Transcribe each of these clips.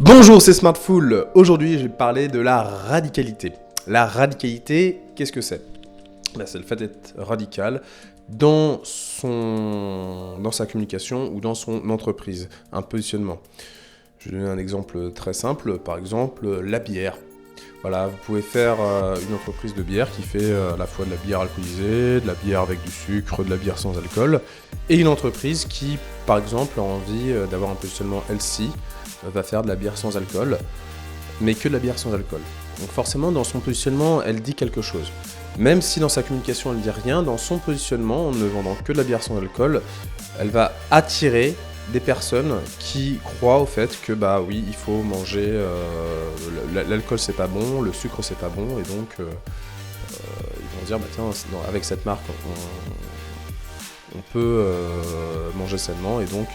Bonjour, c'est Smartful. Aujourd'hui, je vais parler de la radicalité. La radicalité, qu'est-ce que c'est? C'est le fait d'être radical dans sa communication ou dans son entreprise, un positionnement. Je vais donner un exemple très simple, par exemple la bière. Voilà, vous pouvez faire une entreprise de bière qui fait à la fois de la bière alcoolisée, de la bière avec du sucre, de la bière sans alcool, et une entreprise qui, par exemple, a envie d'avoir un positionnement healthy, va faire de la bière sans alcool, mais que de la bière sans alcool. Donc forcément, dans son positionnement, elle dit quelque chose. Même si dans sa communication, elle ne dit rien, dans son positionnement, en ne vendant que de la bière sans alcool, elle va attirer des personnes qui croient au fait que bah oui, il faut manger, l'alcool c'est pas bon, le sucre c'est pas bon, et donc ils vont dire bah tiens, avec cette marque on peut manger sainement, et donc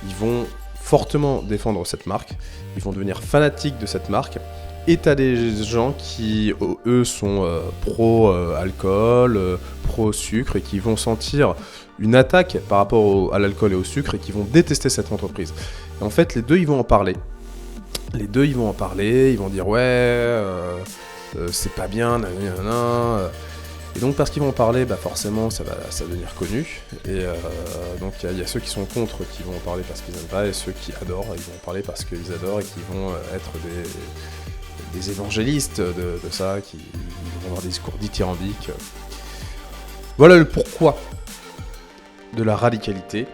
ils vont fortement défendre cette marque, ils vont devenir fanatiques de cette marque. Et t'as des gens qui, eux, sont pro-alcool, pro-sucre, et qui vont sentir une attaque par rapport à l'alcool et au sucre, et qui vont détester cette entreprise. Et en fait, les deux, ils vont en parler. Ils vont dire « ouais, c'est pas bien, nanana ». Et donc, parce qu'ils vont en parler, bah forcément, ça va devenir connu. Et donc, il y a ceux qui sont contre qui vont en parler parce qu'ils n'aiment pas, et ceux qui adorent, ils vont en parler parce qu'ils adorent, et qui vont être des évangélistes de ça, qui vont avoir des discours dithyrambiques. Voilà le pourquoi de la radicalité.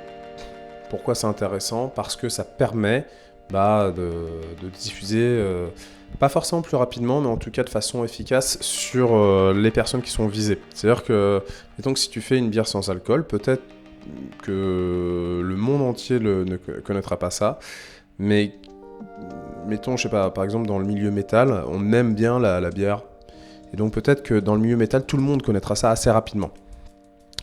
Pourquoi c'est intéressant? Parce que ça permet de diffuser, pas forcément plus rapidement, mais en tout cas de façon efficace sur les personnes qui sont visées. C'est-à-dire que, mettons que si tu fais une bière sans alcool, peut-être que le monde entier ne connaîtra pas ça, mais mettons, je sais pas, par exemple dans le milieu métal, on aime bien la bière, et donc peut-être que dans le milieu métal, tout le monde connaîtra ça assez rapidement.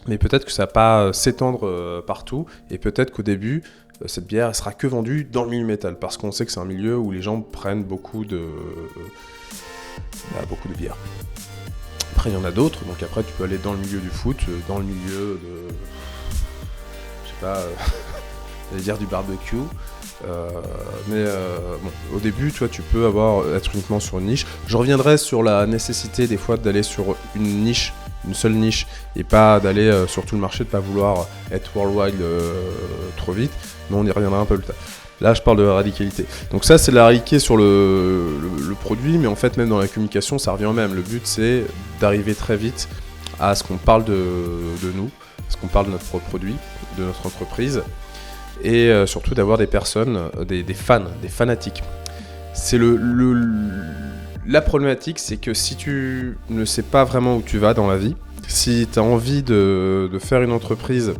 Mais peut-être que ça va pas s'étendre partout, et peut-être qu'au début, cette bière elle sera que vendue dans le milieu métal, parce qu'on sait que c'est un milieu où les gens prennent beaucoup de bière. Après, il y en a d'autres, donc après tu peux aller dans le milieu du foot, dans le milieu de, je sais pas, j'allais dire du barbecue. Bon, au début, tu vois, tu peux être uniquement sur une niche. Je reviendrai sur la nécessité des fois d'aller sur une niche, une seule niche, et pas d'aller sur tout le marché, de pas vouloir être worldwide trop vite, mais on y reviendra un peu plus tard. Là, je parle de radicalité. Donc ça, c'est de la radicalité sur le produit, mais en fait, même dans la communication, ça revient au même. Le but, c'est d'arriver très vite à ce qu'on parle de nous, à ce qu'on parle de notre produit, de notre entreprise, et surtout d'avoir des personnes, des fans, des fanatiques. C'est la problématique, c'est que si tu ne sais pas vraiment où tu vas dans la vie, si tu as envie de faire une entreprise,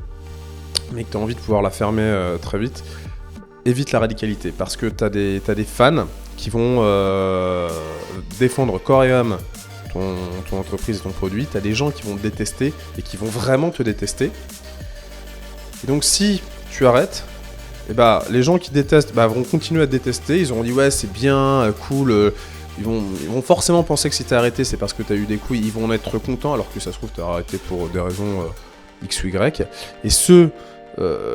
mais que tu as envie de pouvoir la fermer très vite, évite la radicalité, parce que tu as des fans qui vont défendre corps et âme ton entreprise et ton produit. Tu as des gens qui vont te détester et qui vont vraiment te détester. Et donc si tu arrêtes, et les gens qui détestent vont continuer à te détester. Ils auront dit ouais, c'est bien, cool. Ils vont forcément penser que si t'as arrêté, c'est parce que t'as eu des couilles. Ils vont être contents, alors que ça se trouve t'as arrêté pour des raisons X ou Y. Et ceux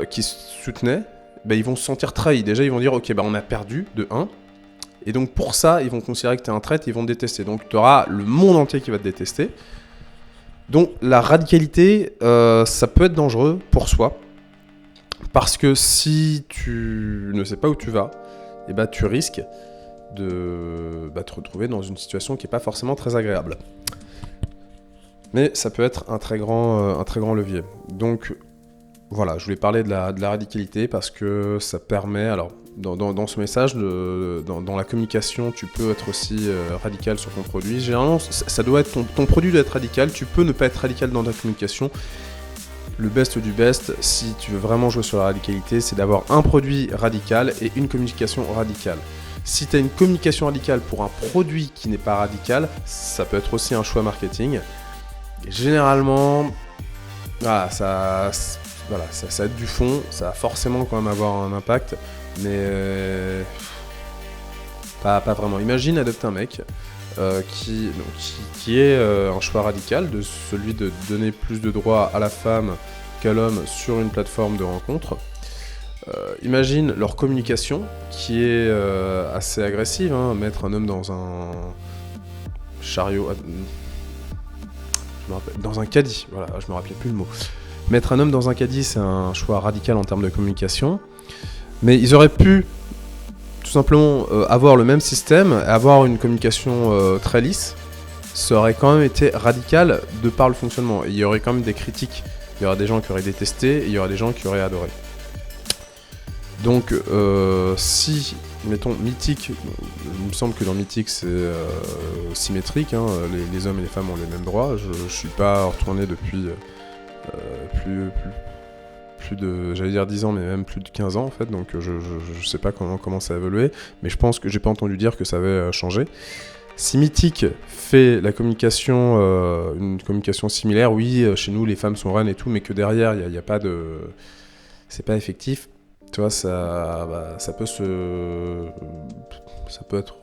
qui soutenaient, ils vont se sentir trahis. Déjà, ils vont dire ok, on a perdu de 1. Et donc pour ça, ils vont considérer que t'es un traître, ils vont te détester. Donc t'auras le monde entier qui va te détester. Donc la radicalité, ça peut être dangereux pour soi. Parce que si tu ne sais pas où tu vas, tu risques de te retrouver dans une situation qui n'est pas forcément très agréable. Mais ça peut être un très grand levier. Donc voilà, je voulais parler de la radicalité parce que ça permet, alors dans ce message, dans la communication, tu peux être aussi radical sur ton produit. Généralement, ça doit être ton produit doit être radical, tu peux ne pas être radical dans ta communication. Le best du best, si tu veux vraiment jouer sur la radicalité, c'est d'avoir un produit radical et une communication radicale. Si tu as une communication radicale pour un produit qui n'est pas radical, ça peut être aussi un choix marketing. Et généralement, ça va être du fond, ça va forcément quand même avoir un impact, mais pas vraiment. Imagine adopter un mec qui est un choix radical, de celui de donner plus de droits à la femme qu'à l'homme sur une plateforme de rencontre. Imagine leur communication qui est assez agressive, hein. Mettre un homme dans un chariot, dans un caddie, voilà, je me rappelais plus le mot. Mettre un homme dans un caddie, c'est un choix radical en termes de communication, mais ils auraient pu tout simplement avoir le même système, avoir une communication très lisse. Ça aurait quand même été radical de par le fonctionnement. Il y aurait quand même des critiques, il y aurait des gens qui auraient détesté, et il y aurait des gens qui auraient adoré. Donc, si, mettons, Mythic, il me semble que dans Mythic c'est symétrique, hein, les hommes et les femmes ont les mêmes droits. Je suis pas retourné depuis plus de, j'allais dire 10 ans, mais même plus de 15 ans en fait, donc je sais pas comment ça a évolué, mais je pense que j'ai pas entendu dire que ça avait changé. Si Mythic fait la communication, une communication similaire, oui, chez nous les femmes sont reines et tout, mais que derrière il y a pas de, c'est pas effectif. Tu vois, ça peut être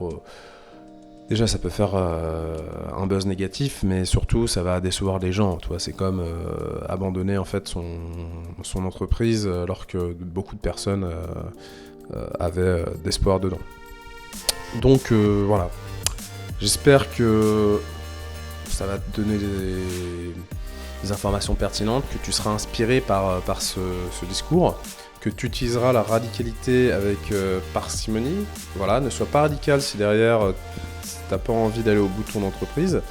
déjà ça peut faire un buzz négatif, mais surtout ça va décevoir les gens. Tu vois, c'est comme abandonner en fait son entreprise alors que beaucoup de personnes avaient d'espoir dedans. Donc voilà. J'espère que ça va te donner des informations pertinentes, que tu seras inspiré par ce discours, que tu utiliseras la radicalité avec parcimonie. Voilà, ne sois pas radical si derrière t'as pas envie d'aller au bout de ton entreprise,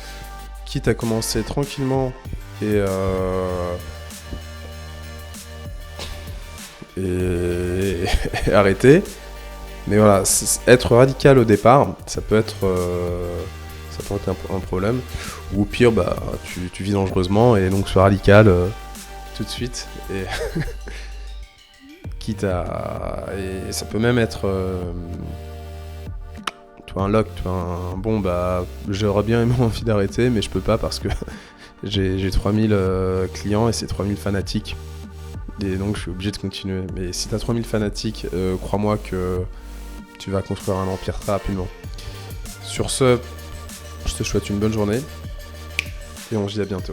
quitte à commencer tranquillement et arrêter. Mais voilà, être radical au départ, ça peut être un problème. Ou au pire, bah, tu vis dangereusement et donc sois radical tout de suite. Et quitte à... Et ça peut même être... un lock, bon, bah, j'aurais bien aimé envie d'arrêter, mais je peux pas parce que j'ai 3000 clients et c'est 3000 fanatiques. Et donc je suis obligé de continuer. Mais si t'as 3000 fanatiques, crois-moi que tu vas construire un empire très rapidement. Sur ce, je te souhaite une bonne journée et on se dit à bientôt.